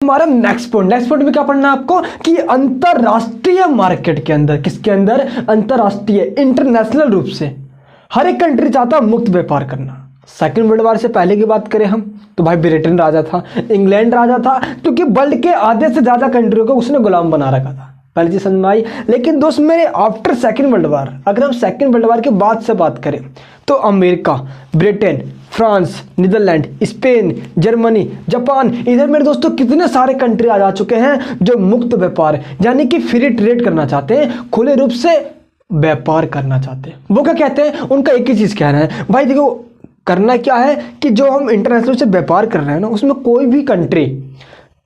हमारा next point में क्या पढ़ना है आपको कि अंतरराष्ट्रीय मार्केट के अंदर, किसके अंदर, अंतरराष्ट्रीय, इंटरनेशनल रूप से हर एक कंट्री चाहता है मुक्त व्यापार करना। सेकेंड वर्ल्ड वार से पहले की बात करें हम तो भाई ब्रिटेन राजा था, इंग्लैंड राजा था, क्योंकि वर्ल्ड के आधे से ज्यादा कंट्रियों को उसने गुलाम बना रखा था। पहली चीज समझ में आई। लेकिन दोस्त मेरे आफ्टर सेकेंड वर्ल्ड वार, अगर हम सेकेंड वर्ल्ड वार के बाद से बात करें तो America, Britain, France, Netherland, Spain, Germany, Japan, इधर मेरे दोस्तों कितने सारे कंट्री आ जा चुके हैं जो मुक्त व्यापार यानी कि फ्री ट्रेड करना चाहते हैं, खुले रूप से व्यापार करना चाहते हैं। वो क्या कहते हैं, उनका एक ही चीज कहना है भाई देखो करना क्या है कि जो हम इंटरनेशनल से व्यापार कर रहे हैं ना उसमें कोई भी कंट्री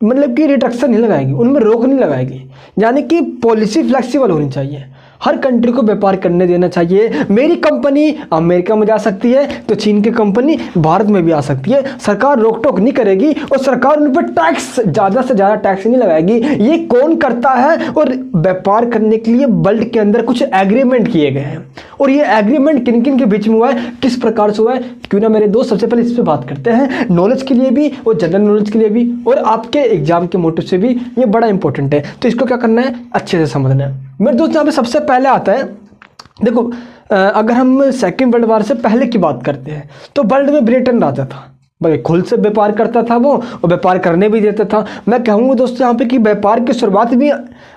मतलब कि रिस्ट्रिक्शन नहीं लगाएगी, उनमें रोक नहीं लगाएगी, यानी कि पॉलिसी फ्लेक्सिबल होनी चाहिए, हर कंट्री को व्यापार करने देना चाहिए। मेरी कंपनी अमेरिका में जा सकती है तो चीन की कंपनी भारत में भी आ सकती है, सरकार रोक टोक नहीं करेगी और सरकार उन पर टैक्स ज़्यादा से ज़्यादा टैक्स नहीं लगाएगी। ये कौन करता है, और व्यापार करने के लिए वर्ल्ड के अंदर कुछ एग्रीमेंट किए गए हैं, और ये एग्रीमेंट किन किन के बीच में हुआ है, किस प्रकार से हुआ है, क्यों ना मेरे दोस्त सबसे पहले इस पर बात करते हैं, नॉलेज के लिए भी और जनरल नॉलेज के लिए भी और आपके एग्जाम के मोटिव से भी ये बड़ा इंपॉर्टेंट है। तो इसको क्या करना है, अच्छे से समझना है मेरे दोस्त। यहाँ पे सबसे पहले आता है देखो, अगर हम सेकेंड वर्ल्ड वार से पहले की बात करते हैं तो वर्ल्ड में ब्रिटेन राजा था भाई, खुद से व्यापार करता था वो और व्यापार करने भी देता था। मैं कहूँगा दोस्तों यहाँ पे कि व्यापार की शुरुआत भी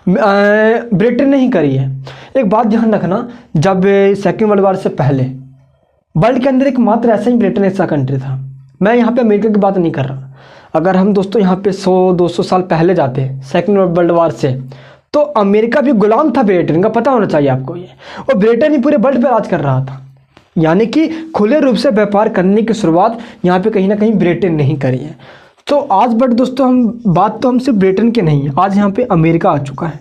ब्रिटेन ने ही करी है। एक बात ध्यान रखना, जब सेकेंड वर्ल्ड वार से पहले वर्ल्ड के अंदर एक मात्र ऐसा ही ब्रिटेन ऐसा कंट्री था। मैं यहाँ पे अमेरिका की बात नहीं कर रहा। अगर हम दोस्तों यहाँ पे 100-200 साल पहले जाते हैं सेकेंड वर्ल्ड वार से, तो अमेरिका भी गुलाम था ब्रिटेन का, पता होना चाहिए आपको ये, और ब्रिटेन ही पूरे वर्ल्ड पे राज कर रहा था। यानी कि खुले रूप से व्यापार करने की शुरुआत यहाँ पे कहीं ना कहीं ब्रिटेन ने ही करी है। तो आज बट दोस्तों हम बात तो हम सिर्फ ब्रिटेन की नहीं है, आज यहाँ पे अमेरिका आ चुका है,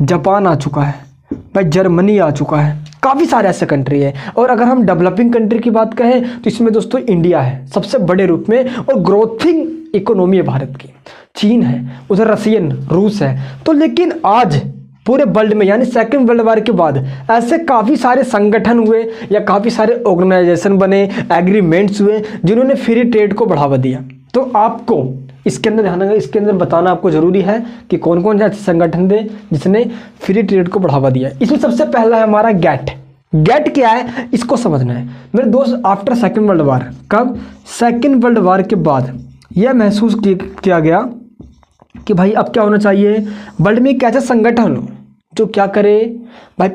जापान आ चुका है भाई, जर्मनी आ चुका है, काफ़ी सारे ऐसे कंट्री है। और अगर हम डेवलपिंग कंट्री की बात कहें तो इसमें दोस्तों इंडिया है सबसे बड़े रूप में, और ग्रोथिंग इकोनॉमी है भारत की, चीन है, उधर रशियन, रूस है। तो लेकिन आज पूरे वर्ल्ड में यानी सेकेंड वर्ल्ड वार के बाद ऐसे काफ़ी सारे संगठन हुए या काफ़ी सारे ऑर्गेनाइजेशन बने, एग्रीमेंट्स हुए जिन्होंने फ्री ट्रेड को बढ़ावा दिया। तो आपको इसके अंदर ध्यान रखना, इसके अंदर बताना आपको जरूरी है कि कौन कौन से ऐसे संगठन थे जिसने फ्री ट्रेड को बढ़ावा दिया। इसमें सबसे पहला है हमारा गैट। गैट क्या है इसको समझना है मेरे दोस्त। आफ्टर सेकेंड वर्ल्ड वार, कब, सेकेंड वर्ल्ड वार के बाद यह महसूस किया गया कि भाई अब क्या होना चाहिए, वर्ल्ड में एक ऐसा संगठन हो जो क्या करे भाई,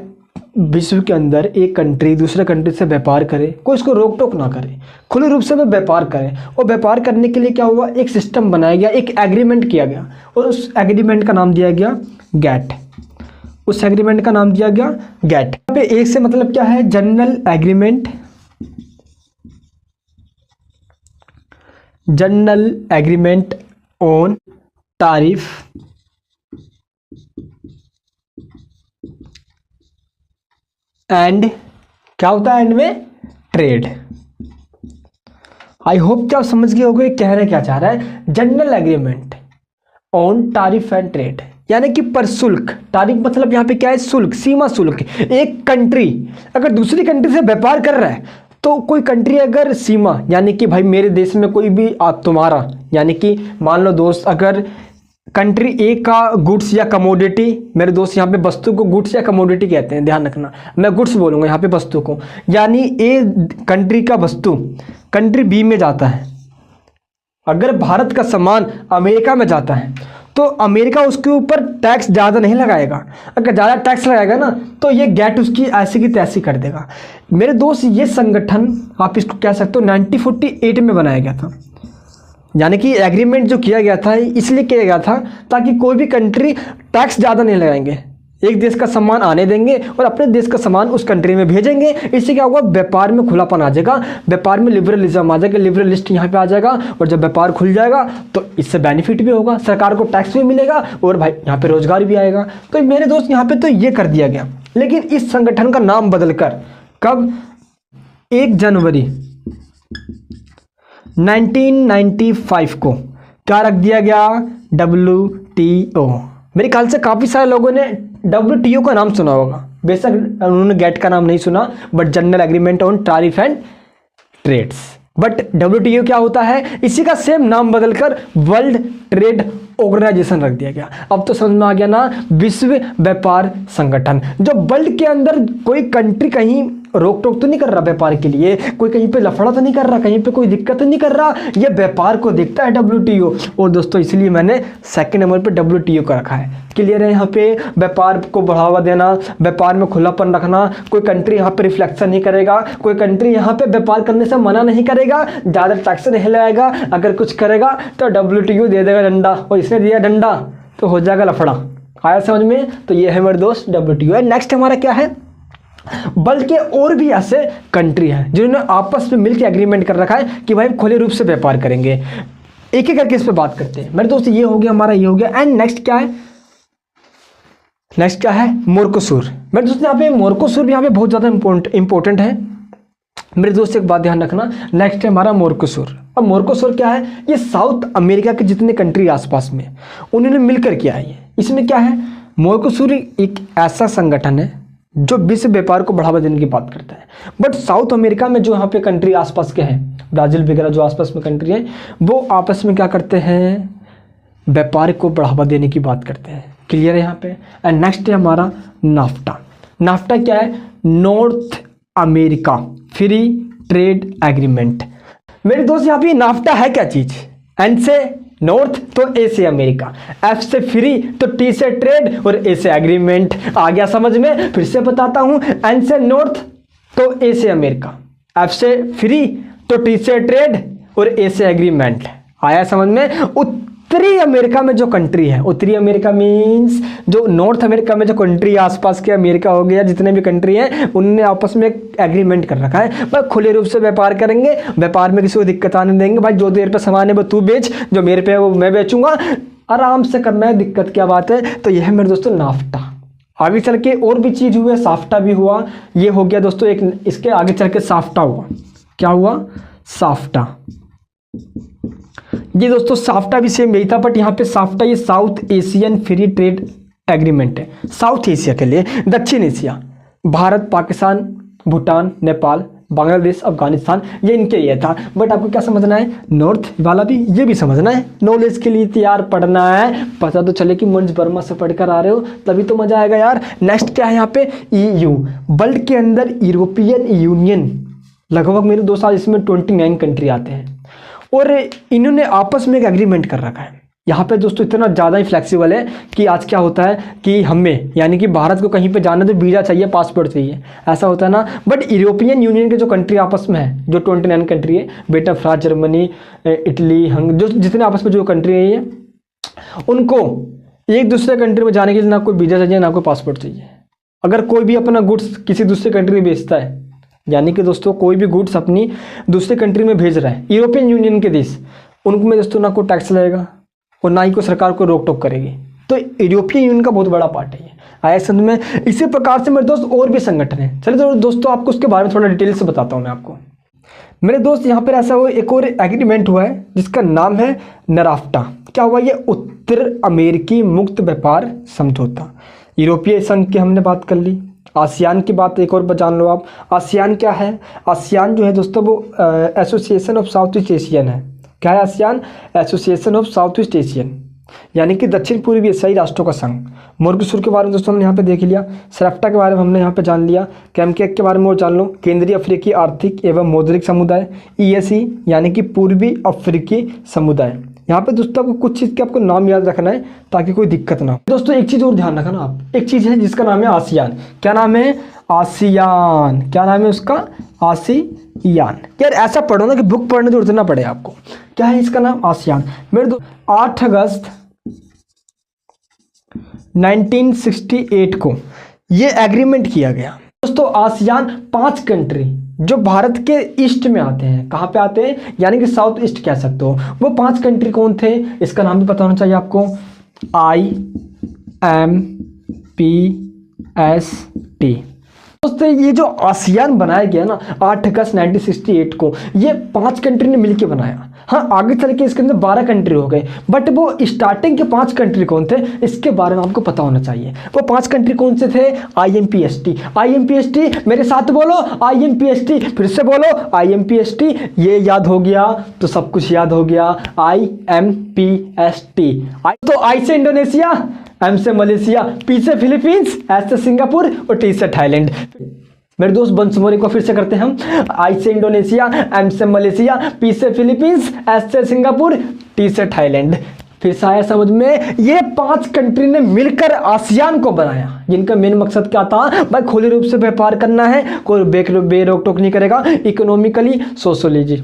विश्व के अंदर एक कंट्री दूसरे कंट्री से व्यापार करे, कोई इसको रोक टोक ना करे, खुले रूप से वह व्यापार करे। और व्यापार करने के लिए क्या हुआ, एक सिस्टम बनाया गया, एक एग्रीमेंट किया गया, और उस एग्रीमेंट का नाम दिया गया गैट। उस एग्रीमेंट का नाम दिया गया गैट। यहाँ पे एक से मतलब क्या है, general agreement, general agreement on तारीफ एंड, क्या होता है एंड में, ट्रेड। आई होप कि आप समझ गए होंगे कहना क्या चाह रहा है। जनरल एग्रीमेंट ऑन तारीफ एंड ट्रेड यानी कि पर शुल्क, तारीफ मतलब यहाँ पे क्या है, शुल्क, सीमा शुल्क। एक कंट्री अगर दूसरी कंट्री से व्यापार कर रहा है तो कोई कंट्री अगर सीमा यानी कि भाई मेरे देश में कोई भी तुम्हारा यानी कि मान लो दोस्त, अगर कंट्री ए का गुड्स या कमोडिटी, मेरे दोस्त यहाँ पे वस्तु को गुड्स या कमोडिटी कहते हैं, ध्यान रखना, मैं गुड्स बोलूँगा यहाँ पे वस्तु को, यानी ए कंट्री का वस्तु कंट्री बी में जाता है। अगर भारत का सामान अमेरिका में जाता है तो अमेरिका उसके ऊपर टैक्स ज़्यादा नहीं लगाएगा। अगर ज़्यादा टैक्स लगाएगा ना तो ये गैट उसकी ऐसी की तैसी कर देगा। मेरे दोस्त ये संगठन आप इसको कह सकते हो 1948 में बनाया गया था, यानी कि एग्रीमेंट जो किया गया था इसलिए किया गया था ताकि कोई भी कंट्री टैक्स ज़्यादा नहीं लगाएंगे, एक देश का सामान आने देंगे और अपने देश का सामान उस कंट्री में भेजेंगे। इससे क्या होगा, व्यापार में खुलापन आ जाएगा, व्यापार में लिबरलिज्म आ जाएगा, लिबरलिस्ट यहाँ पे आ जाएगा, और जब व्यापार खुल जाएगा तो इससे बेनिफिट भी होगा, सरकार को टैक्स भी मिलेगा और भाई यहाँ पे रोजगार भी आएगा। तो मेरे दोस्त यहाँ पे तो ये कर दिया गया। लेकिन इस संगठन का नाम बदलकर कब, 1 जनवरी 1995 को क्या रख दिया गया, WTO। मेरे ख्याल से काफ़ी सारे लोगों ने WTO का नाम सुना होगा, बेशक उन्होंने गेट का नाम नहीं सुना, but general agreement on tariff and trades. But WTO क्या होता है, इसी का सेम नाम बदलकर वर्ल्ड ट्रेड ऑर्गेनाइजेशन रख दिया गया। अब तो समझ में आ गया ना, विश्व व्यापार संगठन। जो वर्ल्ड के अंदर कोई कंट्री कहीं रोक टोक तो नहीं कर रहा व्यापार के लिए, कोई कहीं पे लफड़ा तो नहीं कर रहा, कहीं पे कोई दिक्कत तो नहीं कर रहा, ये व्यापार को देखता है WTO। और दोस्तों इसलिए मैंने सेकंड नंबर पे WTO का रखा है। क्लियर है? यहाँ पे व्यापार को बढ़ावा देना, व्यापार में खुलापन रखना, कोई कंट्री यहाँ पे रिफ्लेक्शन नहीं करेगा, कोई कंट्री यहाँ पे व्यापार करने से मना नहीं करेगा, ज़्यादा टैक्स नहीं लगाएगा, अगर कुछ करेगा तो WTO दे देगा डंडा, और इसने दिया डंडा तो हो जाएगा लफड़ा। आया समझ में? तो ये है मेरे दोस्त WTO। नेक्स्ट हमारा क्या है, बल्कि और भी ऐसे कंट्री हैं जिन्होंने आपस में मिलकर एग्रीमेंट कर रखा है कि भाई खुले रूप से व्यापार करेंगे। एक एक करके इस पे बात करते हैं मेरे दोस्त। ये हो गया हमारा, ये हो गया। एंड नेक्स्ट क्या है, नेक्स्ट क्या है, मोरकोसुर। मेरे दोस्त यहाँ पे मोरकोसुर भी यहाँ पे बहुत ज़्यादा इंपॉर्टेंट है मेरे दोस्त, एक बात ध्यान रखना। नेक्स्ट है हमारा मोरकोसुर। अब मोरकोसुर क्या है, ये साउथ अमेरिका के जितने कंट्री आसपास में उन्होंने मिलकर किया है ये। इसमें क्या है, मोरकोसुर एक ऐसा संगठन है जो विश्व व्यापार को बढ़ावा देने की बात करता है। बट साउथ अमेरिका में जो यहाँ पे कंट्री आसपास के हैं, ब्राज़ील वगैरह जो आसपास में कंट्री है, वो आपस में क्या करते हैं, व्यापार को बढ़ावा देने की बात करते हैं। क्लियर है यहाँ पे? एंड नेक्स्ट है हमारा नाफ्टा। नाफ्टा क्या है, north America free trade agreement. मेरे दोस्त यहाँ पे नाफ्टा है क्या चीज़, एन से नॉर्थ तो ए से अमेरिका, एफ से फ्री तो टी से ट्रेड और ए से एग्रीमेंट। आ गया समझ में? फिर से बताता हूं, एन से नॉर्थ तो ए से अमेरिका, एफ से फ्री तो टी से ट्रेड और ए से एग्रीमेंट। आया समझ में? उत्तरी अमेरिका में जो कंट्री है, उत्तरी अमेरिका मीन्स जो नॉर्थ अमेरिका में जो कंट्री आसपास के अमेरिका हो गया, जितने भी कंट्री हैं उनने आपस में एग्रीमेंट कर रखा है भाई खुले रूप से व्यापार करेंगे, व्यापार में किसी को दिक्कत आने देंगे। भाई जो देर पे सामान है वो तू बेच, जो मेरे पे है वो मैं बेचूंगा, आराम से करना है, दिक्कत क्या बात है। तो यह है मेरे दोस्तों नाफ्टा। आगे चल के और भी चीज़ हुए, साफ्टा भी हुआ, ये हो गया दोस्तों एक। इसके आगे चल के साफ्टा हुआ। क्या हुआ, साफ्टा। ये दोस्तों साफ्टा भी सेम यही था, बट यहाँ पे साफ्टा ये south Asian free trade agreement है, साउथ एशिया के लिए। दक्षिण एशिया, भारत, पाकिस्तान, भूटान, नेपाल, बांग्लादेश, अफगानिस्तान, ये इनके लिए था। बट आपको क्या समझना है, नॉर्थ वाला भी ये भी समझना है, नॉलेज के लिए तैयार पढ़ना है, पता तो चले कि मंच बर्मा से पढ़कर आ रहे हो, तभी तो मजा आएगा यार। नेक्स्ट क्या है यहाँ पे, EU। वर्ल्ड के अंदर यूरोपियन यूनियन, लगभग मेरे 2 साल इसमें 29 कंट्री आते हैं, और इन्होंने आपस में एक एग्रीमेंट कर रखा है। यहाँ पे दोस्तों इतना ज़्यादा ही फ्लेक्सिबल है कि आज क्या होता है कि हमें, यानी कि भारत को कहीं पे जाना तो वीज़ा चाहिए, पासपोर्ट चाहिए, ऐसा होता है ना। बट यूरोपियन यूनियन के जो कंट्री आपस में है, जो 29 कंट्री है, ब्रिटेन, फ्रांस, जर्मनी, इटली, जो जितने आपस में जो कंट्री है ये, उनको एक दूसरे कंट्री में जाने के लिए ना कोई वीज़ा चाहिए ना कोई पासपोर्ट चाहिए। अगर कोई भी अपना गुड्स किसी दूसरे कंट्री में बेचता है, यानी कि दोस्तों कोई भी गुड्स अपनी दूसरे कंट्री में भेज रहा है, यूरोपियन यूनियन के देश, उनको दोस्तों ना कोई टैक्स लगेगा और ना ही कोई सरकार को रोक टोक करेगी। तो यूरोपियन यूनियन का बहुत बड़ा पार्ट है ये। आया समझ में? इसी प्रकार से मेरे दोस्त और भी संगठन है। चलिए तो दोस्तों आपको उसके बारे में थोड़ा डिटेल से बताता हूँ मैं आपको। मेरे दोस्त यहाँ पर ऐसा हुआ, एक और एग्रीमेंट हुआ है जिसका नाम है नराफ्टा। क्या हुआ, ये उत्तर अमेरिकी मुक्त व्यापार समझौता। यूरोपीय संघ की हमने बात कर ली, आसियान की बात एक और जान लो आप। आसियान क्या है, आसियान जो है दोस्तों वो association of south east Asian है। क्या है ASEAN, association of south east Asian, यानी कि दक्षिण पूर्वी एशियाई राष्ट्रों का संघ। मोरकोसुर के बारे में दोस्तों हमने यहाँ पे देख लिया, सराफ्टा के बारे में हमने यहाँ पे जान लिया, कैमकेक के बारे में और जान लो, केंद्रीय अफ्रीकी आर्थिक एवं मौद्रिक समुदाय, EAC यानी कि पूर्वी अफ्रीकी समुदाय। यहाँ पे दोस्तों आपको कुछ चीज़ के आपको नाम याद रखना है ताकि कोई दिक्कत ना हो। दोस्तों एक चीज़ और ध्यान रखना आप, एक चीज़ है जिसका नाम है आसियान। क्या नाम है, आसियान। क्या नाम है उसका, आसियान। यार ऐसा पढ़ो ना कि बुक पढ़ने जरूरत ना पड़े आपको। क्या है इसका नाम, आसियान। मेरे 8 अगस्त 1968 को ये एग्रीमेंट किया गया। दोस्तों आसियान 5 कंट्री जो भारत के ईस्ट में आते हैं, कहाँ पे आते हैं, यानी कि साउथ ईस्ट कह सकते हो, वो 5 कंट्री कौन थे, इसका नाम भी पता होना चाहिए आपको। IMPST। दोस्तों ये जो आसियान बनाया गया ना 8 अगस्त 1968 को, ये 5 कंट्री ने मिलकर बनाया। हाँ, आगे चल के इसके अंदर 12 कंट्री हो गए, बट वो स्टार्टिंग के 5 कंट्री कौन थे इसके बारे में आपको पता होना चाहिए। वो 5 कंट्री कौन से थे? IMPST। IMPST मेरे साथ बोलो, IMPST, फिर से बोलो IMPST। ये याद हो गया तो सब कुछ याद हो गया। IMPST। तो I से इंडोनेशिया, M से मलेशिया, P से फिलीपींस, S से सिंगापुर और T से थाईलैंड। मेरे दोस्त बंसमोरी को फिर से करते हैं हम। I से इंडोनेशिया, M से मलेशिया, P से फिलीपींस, S से सिंगापुर, T से थाईलैंड। फिर से आया समझ में? ये 5 कंट्री ने मिलकर आसियान को बनाया, जिनका मेन मकसद क्या था भाई? खुले रूप से व्यापार करना है, कोई बेरोक टोक नहीं करेगा, इकोनॉमिकली सोशलिजी।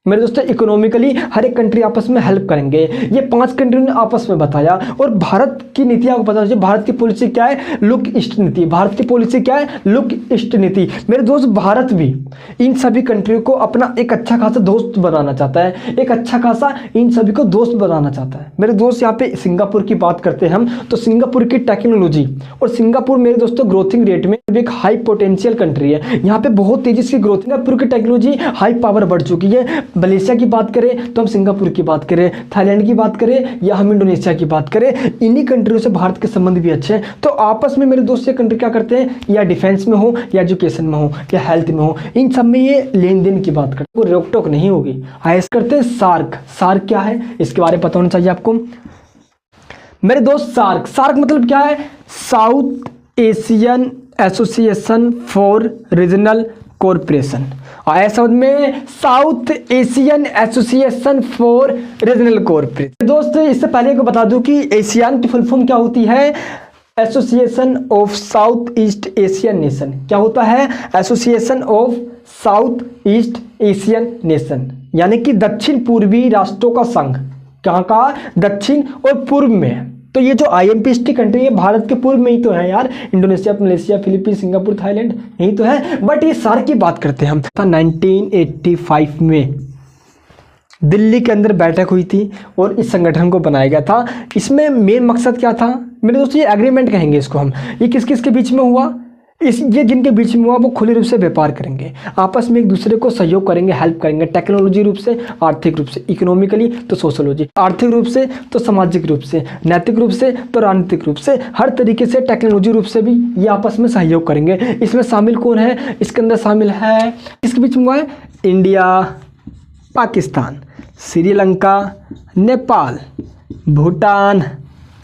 मेरे दोस्तों इकोनॉमिकली हर एक कंट्री आपस में हेल्प करेंगे। ये 5 कंट्री ने आपस में बताया। और भारत की नीति आपको पता है, भारत की पॉलिसी क्या है? लुक ईस्ट नीति। भारत की पॉलिसी क्या है? लुक ईस्ट नीति। मेरे दोस्त भारत भी इन सभी कंट्रियों को अपना एक अच्छा खासा दोस्त बनाना चाहता है, एक अच्छा खासा इन सभी को दोस्त बनाना चाहता है। मेरे दोस्त यहाँ पे सिंगापुर की बात करते हैं हम, तो सिंगापुर की टेक्नोलॉजी और सिंगापुर मेरे दोस्तों ग्रोथिंग रेट में एक हाई पोटेंशियल कंट्री है। यहाँ पे बहुत तेजी से ग्रोथ, सिंगापुर की टेक्नोलॉजी हाई पावर बढ़ चुकी है। मलेशिया की बात करें तो हम सिंगापुर की बात करें, थाईलैंड की बात करें या हम इंडोनेशिया की बात करें, इन्हीं कंट्रियों से भारत के संबंध भी अच्छे हैं। तो आपस में मेरे दोस्त ये कंट्री क्या करते हैं, या डिफेंस में हो, या एजुकेशन में हो, या हेल्थ में हो, इन सब में ये लेन देन की बात करते हैं, वो रोक टोक नहीं होगी। आइस करते हैं सार्क। सार्क क्या है इसके बारे में पता होना चाहिए आपको। मेरे दोस्त सार्क मतलब क्या है? South Asian association for regional corporation. आया समझ में? South Asian association for regional corporation. दोस्तों इससे पहले को बता दूं कि एशियान की फुल फॉर्म क्या होती है? Association of south east Asian nation. क्या होता है? Association of south east Asian nation, यानी कि दक्षिण पूर्वी राष्ट्रों का संघ। कहाँ का? दक्षिण और पूर्व में। तो ये जो IMPST कंट्री है भारत के पूर्व में ही तो है यार, Indonesia, Malaysia, Philippines, Singapore, Thailand यही तो है। बट ये सार्क की बात करते हैं हम। 1985 में दिल्ली के अंदर बैठक हुई थी और इस संगठन को बनाया गया था। इसमें मेन मकसद क्या था मेरे दोस्तों? ये एग्रीमेंट कहेंगे इसको हम। ये किस किस के बीच में हुआ? ये जिनके बीच में हुआ वो खुले रूप से व्यापार करेंगे, आपस में एक दूसरे को सहयोग करेंगे, हेल्प करेंगे, टेक्नोलॉजी रूप से, आर्थिक रूप से, इकोनॉमिकली तो सोशोलॉजी, आर्थिक रूप से तो सामाजिक रूप से, नैतिक रूप से तो राजनीतिक रूप से, हर तरीके से टेक्नोलॉजी रूप से भी ये आपस में सहयोग करेंगे। इसमें शामिल कौन है? इसके अंदर शामिल है, इसके बीच में हुआ है India, Pakistan, Sri Lanka, Nepal, Bhutan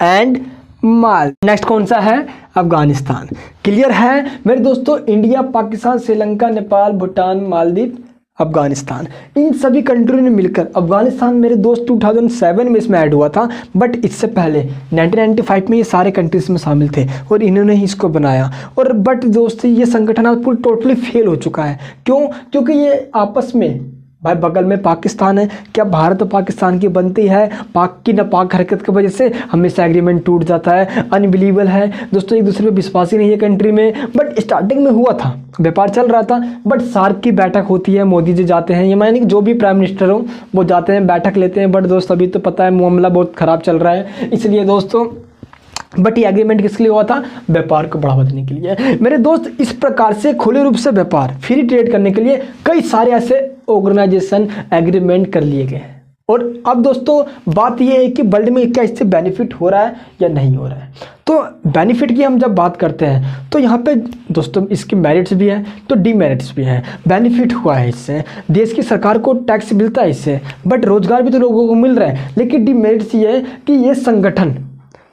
and mall. Next कौन सा है? अफगानिस्तान। क्लियर है मेरे दोस्तों? इंडिया, पाकिस्तान, श्रीलंका, नेपाल, भूटान, मालदीव, अफगानिस्तान, इन सभी कंट्रियों ने मिलकर, अफगानिस्तान मेरे दोस्त 2007 में इसमें ऐड हुआ था, बट इससे पहले 1995 में ये सारे कंट्रीज में शामिल थे और इन्होंने ही इसको बनाया। और बट दोस्तों ये संगठन आज पूरी टोटली फेल हो चुका है। क्यों? क्योंकि ये आपस में भाई बगल में पाकिस्तान है, क्या भारत और पाकिस्तान की बनती है? पाक की नापाक हरकत की वजह से हमेशा एग्रीमेंट टूट जाता है। अनबिलीवेबल है दोस्तों, एक दूसरे पे विश्वास ही नहीं है कंट्री में। बट स्टार्टिंग में हुआ था, व्यापार चल रहा था, बट सार्क की बैठक होती है, मोदी जी जाते हैं, ये मायने कि जो भी प्राइम मिनिस्टर हो वो जाते हैं, बैठक लेते हैं। बट दोस्त अभी तो पता है मामला बहुत ख़राब चल रहा है, इसलिए दोस्तों बट ये एग्रीमेंट किसके लिए हुआ था? व्यापार को बढ़ावा देने के लिए। मेरे दोस्त इस प्रकार से खुले रूप से व्यापार, फ्री ट्रेड करने के लिए कई सारे ऐसे ऑर्गेनाइजेशन एग्रीमेंट कर लिए गए हैं। और अब दोस्तों बात यह है कि वर्ल्ड में क्या इससे बेनिफिट हो रहा है या नहीं हो रहा है। तो बेनिफिट की हम जब बात करते हैं तो यहाँ पे दोस्तों इसके मेरिट्स भी हैं तो डीमेरिट्स भी हैं। बेनिफिट हुआ है इससे, देश की सरकार को टैक्स मिलता है इससे, बट रोजगार भी तो लोगों को मिल रहा है। लेकिन डीमेरिट्स ये है कि ये संगठन,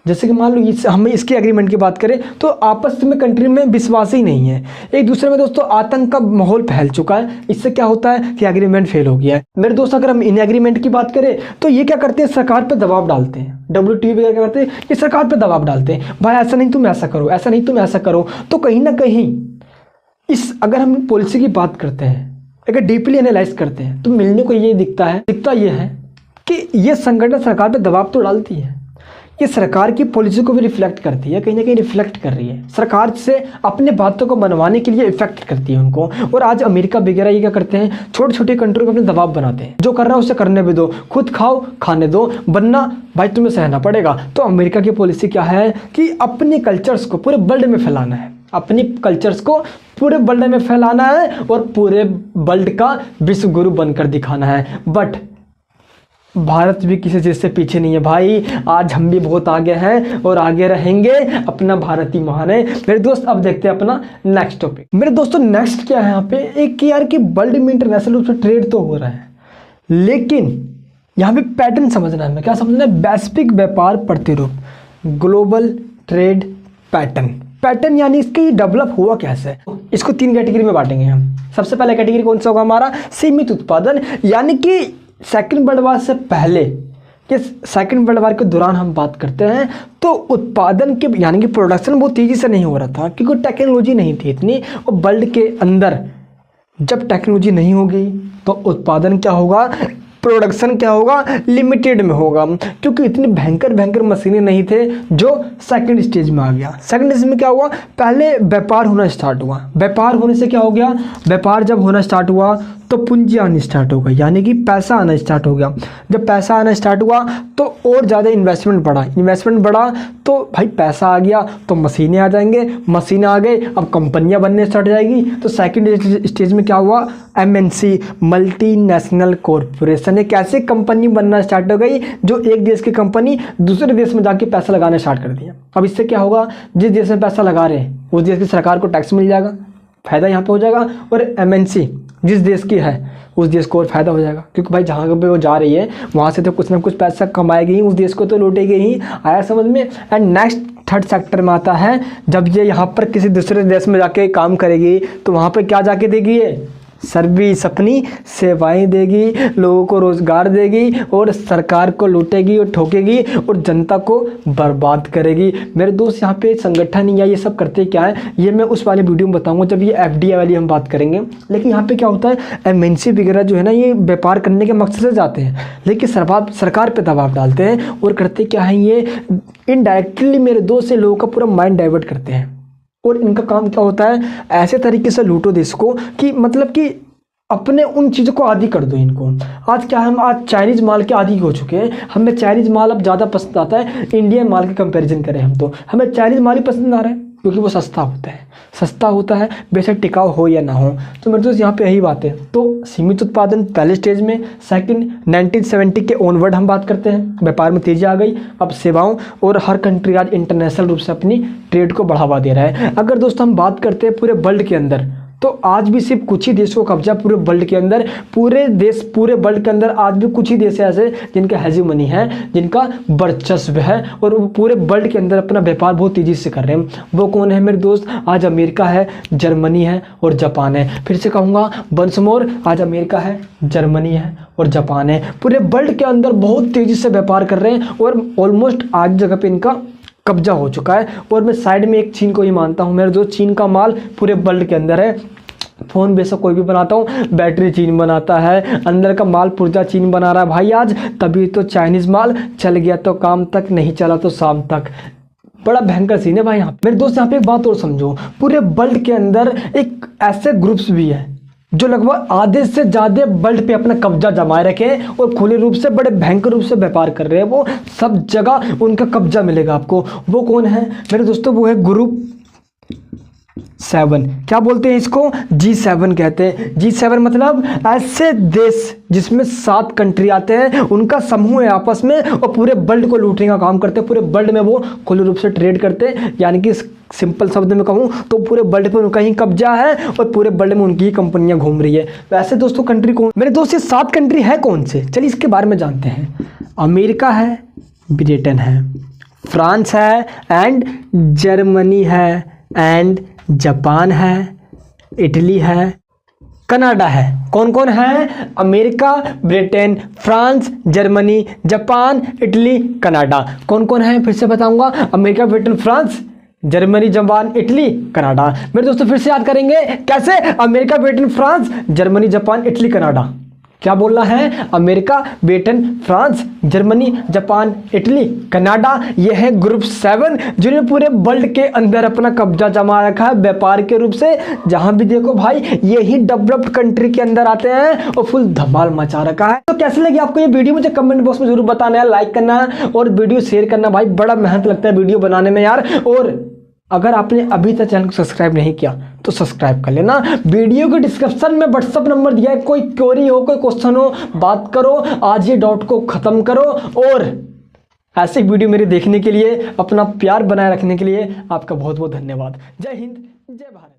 जैसे कि मान लो हमें इसके एग्रीमेंट की बात करें तो आपस में कंट्री में विश्वास ही नहीं है एक दूसरे में। दोस्तों आतंक का माहौल फैल चुका है, इससे क्या होता है कि एग्रीमेंट फेल हो गया है। मेरे दोस्त अगर हम इन एग्रीमेंट की बात करें तो ये क्या करते हैं? सरकार पे दबाव डालते हैं। WTO वगैरह क्या करते हैं? ये सरकार पे दबाव डालते हैं, भाई ऐसा नहीं तुम ऐसा करो, ऐसा नहीं तुम ऐसा करो। तो कहीं ना कहीं अगर हम पॉलिसी की बात करते हैं, अगर डीपली एनालाइज करते हैं तो मिलने को ये दिखता है कि ये संगठन सरकार पे दबाव तो डालती है, ये सरकार की पॉलिसी को भी रिफ्लेक्ट करती है, कहीं ना कहीं रिफ्लेक्ट कर रही है, सरकार से अपने बातों को मनवाने के लिए इफेक्ट करती है उनको। और आज अमेरिका वगैरह ये क्या करते हैं? छोटे छोटे कंट्री में अपने दबाव बनाते हैं, जो कर रहा है उसे करने भी दो, खुद खाओ खाने दो, वरना भाई तुम्हें सहना पड़ेगा। तो अमेरिका की पॉलिसी क्या है कि अपने कल्चर्स को पूरे वर्ल्ड में फैलाना है, अपनी कल्चर्स को पूरे वर्ल्ड में फैलाना है और पूरे वर्ल्ड का विश्व गुरु बनकर दिखाना है। बट भारत भी किसी चीज़ से पीछे नहीं है भाई। आज हम भी बहुत आगे हैं और आगे रहेंगे। अपना भारत ही महान है मेरे दोस्त। अब देखते हैं अपना नेक्स्ट टॉपिक। मेरे दोस्तों नेक्स्ट क्या है यहाँ पे, एक यार कि वर्ल्ड में इंटरनेशनल रूप से ट्रेड तो हो रहा है, लेकिन यहाँ पे पैटर्न समझना है। हमें क्या समझना है? वैश्विक व्यापार प्रतिरूप, ग्लोबल ट्रेड पैटर्न। पैटर्न यानी इसकी डेवलप हुआ कैसे। इसको 3 कैटेगरी में बांटेंगे हम। सबसे पहला कैटेगरी कौन सा होगा हमारा? सीमित उत्पादन, यानी कि सेकंड वर्ल्ड वार से पहले कि सेकंड वर्ल्ड वार के दौरान हम बात करते हैं तो उत्पादन के यानी कि प्रोडक्शन बहुत तेज़ी से नहीं हो रहा था, क्योंकि टेक्नोलॉजी नहीं थी इतनी। और वर्ल्ड के अंदर जब टेक्नोलॉजी नहीं होगी तो उत्पादन क्या होगा, प्रोडक्शन क्या होगा, लिमिटेड में होगा, क्योंकि इतनी भयंकर मशीनें नहीं थे। जो सेकंड स्टेज में आ गया, सेकंड स्टेज में क्या हुआ, पहले व्यापार होना स्टार्ट हुआ। व्यापार होने से क्या हो गया, व्यापार जब होना स्टार्ट हुआ तो पूंजी आनी स्टार्ट हो गई, यानी कि पैसा आना स्टार्ट हो गया। जब पैसा आना स्टार्ट हुआ तो और ज़्यादा इन्वेस्टमेंट बढ़ा तो भाई पैसा आ गया तो मशीनें आ जाएंगे, मशीनें आ गई अब कंपनियां बनने स्टार्ट हो जाएगी। तो सेकंड स्टेज में क्या हुआ, MNC मल्टीनेशनल कॉरपोरेशन, एक ऐसी कंपनी बनना स्टार्ट हो गई जो एक देश की कंपनी दूसरे देश में जाके पैसा लगाना स्टार्ट कर दिया। अब इससे क्या होगा, जिस देश में पैसा लगा रहे हैं उस देश की सरकार को टैक्स मिल जाएगा, फायदा यहाँ पे हो जाएगा। और MNC जिस देश की है उस देश को और फायदा हो जाएगा, क्योंकि भाई जहाँ पे वो जा रही है वहाँ से तो कुछ ना कुछ पैसा कमाएगी ही, उस देश को तो लूटेगी ही। आया समझ में। एंड नेक्स्ट थर्ड सेक्टर में आता है, जब ये यहाँ पर किसी दूसरे देश में जाके काम करेगी तो वहाँ पे क्या जाके देगी, ये सर्विस, अपनी सेवाएं देगी, लोगों को रोजगार देगी और सरकार को लूटेगी और ठोकेगी और जनता को बर्बाद करेगी। मेरे दोस्त यहाँ पे संगठन या ये सब करते क्या है, ये मैं उस वाले वीडियो में बताऊंगा जब ये FDI वाली हम बात करेंगे। लेकिन यहाँ पे क्या होता है, MNC वगैरह जो है ना, ये व्यापार करने के मकसद से जाते हैं, लेकिन सरकार पे दबाव डालते हैं और करते क्या है, ये इनडायरेक्टली मेरे दोस्त से लोगों का पूरा माइंड डाइवर्ट करते हैं। और इनका काम क्या होता है, ऐसे तरीके से लूटो देश को कि मतलब कि अपने उन चीज़ों को आदी कर दो इनको। आज क्या हम आज चाइनीज़ माल के आदी हो चुके हैं। हमें चाइनीज़ माल अब ज़्यादा पसंद आता है, इंडियन माल के कंपैरिजन करें हम तो हमें चाइनीज़ माल ही पसंद आ रहा है, क्योंकि वो सस्ता होता है बेशक टिकाऊ हो या ना हो। तो मेरे दोस्त यहाँ पे यही बात है। तो सीमित उत्पादन पहले स्टेज में, सेकंड 1970 के ऑनवर्ड हम बात करते हैं, व्यापार में तेजी आ गई। अब सेवाओं और हर कंट्री आज इंटरनेशनल रूप से अपनी ट्रेड को बढ़ावा दे रहा है। अगर दोस्तों हम बात करते हैं पूरे वर्ल्ड के अंदर, तो आज भी सिर्फ कुछ ही देशों का कब्जा पूरे वर्ल्ड के अंदर, पूरे वर्ल्ड के अंदर आज भी कुछ ही देश ऐसे जिनका हेजीमनी है, जिनका वर्चस्व है और वो पूरे वर्ल्ड के अंदर अपना व्यापार बहुत तेजी से कर रहे हैं। वो कौन है मेरे दोस्त, आज अमेरिका है, जर्मनी है और जापान है। फिर से कहूँगा वंस मोर, आज अमेरिका है, जर्मनी है और जापान है। पूरे वर्ल्ड के अंदर बहुत तेजी से व्यापार कर रहे हैं और ऑलमोस्ट आज जगह पे इनका कब्जा हो चुका है। और मैं साइड में एक चीन को ही मानता हूँ मेरे दोस्त, चीन का माल पूरे वर्ल्ड के अंदर है। फ़ोन बेशक कोई भी बनाता हूँ, बैटरी चीन बनाता है, अंदर का माल पुर्जा चीन बना रहा है भाई आज। तभी तो चाइनीज़ माल चल गया तो काम तक, नहीं चला तो शाम तक। बड़ा भयंकर सीन है भाई यहाँ मेरे दोस्त। यहाँ पे एक बात और समझो, पूरे वर्ल्ड के अंदर एक ऐसे ग्रुप्स भी है जो लगभग आधे से ज़्यादा वर्ल्ड पे अपना कब्जा जमाए रखे हैं और खुले रूप से बड़े भयंकर रूप से व्यापार कर रहे हैं। वो सब जगह उनका कब्जा मिलेगा आपको। वो कौन है मेरे दोस्तों, वो है ग्रुप 7। क्या बोलते हैं इसको, G7 कहते हैं। G7 मतलब ऐसे देश जिसमें 7 कंट्री आते हैं, उनका समूह है आपस में और पूरे वर्ल्ड को लूटने का काम करते हैं। पूरे वर्ल्ड में वो खुले रूप से ट्रेड करते हैं, यानी कि सिंपल शब्द में कहूँ तो पूरे वर्ल्ड पर उनका ही कब्जा है और पूरे वर्ल्ड में उनकी ही कंपनियां घूम रही है। वैसे दोस्तों कंट्री कौन, मेरे दोस्त ये 7 कंट्री है कौन से, चलिए इसके बारे में जानते हैं। अमेरिका है, ब्रिटेन है, फ्रांस है एंड जर्मनी है एंड जापान है, इटली है, कनाडा है। कौन कौन है, America, Britain, France, Germany, Japan, Italy, Canada. कौन कौन है फिर से बताऊंगा, America, Britain, France, Germany, Japan, Italy, Canada. मेरे दोस्तों फिर से याद करेंगे कैसे, America, Britain, France, Germany, Japan, Italy, Canada. क्या बोलना है, America, Britain, France, Germany, Japan, Italy, Canada. यह है ग्रुप 7 जिन्होंने पूरे वर्ल्ड के अंदर अपना कब्जा जमा रखा है व्यापार के रूप से। जहां भी देखो भाई यही डेवलप्ड कंट्री के अंदर आते हैं और फुल धमाल मचा रखा है। तो कैसे लगी आपको ये वीडियो, मुझे कमेंट बॉक्स में जरूर बताना है, लाइक करना और वीडियो शेयर करना। भाई बड़ा मेहनत लगता है वीडियो बनाने में यार। और अगर आपने अभी तक चैनल को सब्सक्राइब नहीं किया तो सब्सक्राइब कर लेना। वीडियो के डिस्क्रिप्शन में व्हाट्सअप नंबर दिया है, कोई क्वेरी हो, कोई क्वेश्चन हो, बात करो। आज ये डाउट को खत्म करो। और ऐसे वीडियो मेरे देखने के लिए, अपना प्यार बनाए रखने के लिए आपका बहुत बहुत धन्यवाद। जय हिंद, जय भारत।